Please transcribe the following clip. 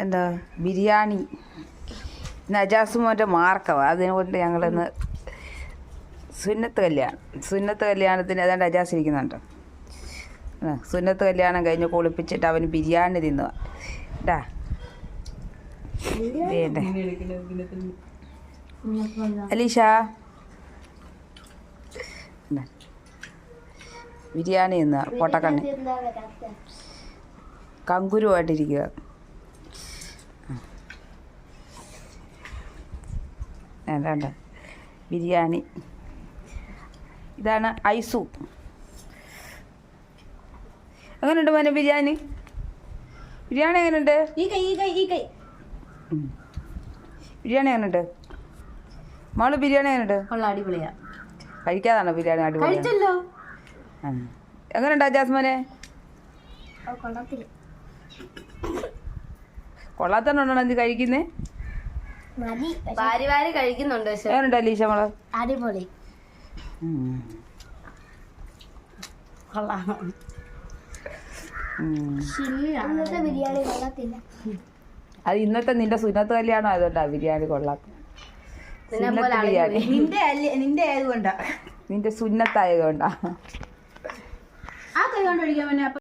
എന്താ ബിരിയാണി നജാസുമോൻ്റെ മാർക്കവാ. അതിനുകൊണ്ട് ഞങ്ങളിന്ന് സുന്നത്ത് കല്യാണത്തിന് ഏതാണ്ട് അജാസ് ഇരിക്കുന്നുണ്ട്. സുന്നത്ത് കല്യാണം കഴിഞ്ഞ് കുളിപ്പിച്ചിട്ട് അവന് ബിരിയാണി തിന്നുക കേട്ടാ. അലീഷ ബിരിയാണി തിന്നുക. പൊട്ടക്കണ്ണി കങ്കുരുവായിട്ടിരിക്കുക. വേണ്ട ബിരിയാണി. ഇതാണ് ഐസു. എങ്ങനെയുണ്ട് മോനെ ബിരിയാണി? ബിരിയാണി എങ്ങനെയുണ്ട്? ബിരിയാണി എങ്ങനെയുണ്ട് മോള്? ബിരിയാണി എങ്ങനെയുണ്ട്? അടിപൊളിയാ. കഴിക്കാതാണോ ബിരിയാണി? അടിപൊളി. എങ്ങനെയുണ്ട് ജാസ്മോനെ? കൊള്ളാത്തണ്ടോ നീ കഴിക്കുന്നേ? വാരി വാരി കഴിക്കുന്നുണ്ട്. എങ്ങനെയുണ്ട് അലീഷ മോള്? അടിപൊളി. ബിരിയാണി കൊള്ളത്തില്ല. അത് ഇന്നത്തെ നിന്റെ സുന്നത്ത് കല്യാണം ആയതുകൊണ്ടാ ബിരിയാണി കൊള്ളാത്ത. നിന്റെ ആയതുകൊണ്ടാ, നിന്റെ സുന്നത്തായതുകൊണ്ടാ. ആ കൈ കൊണ്ടൊഴിക്കാൻ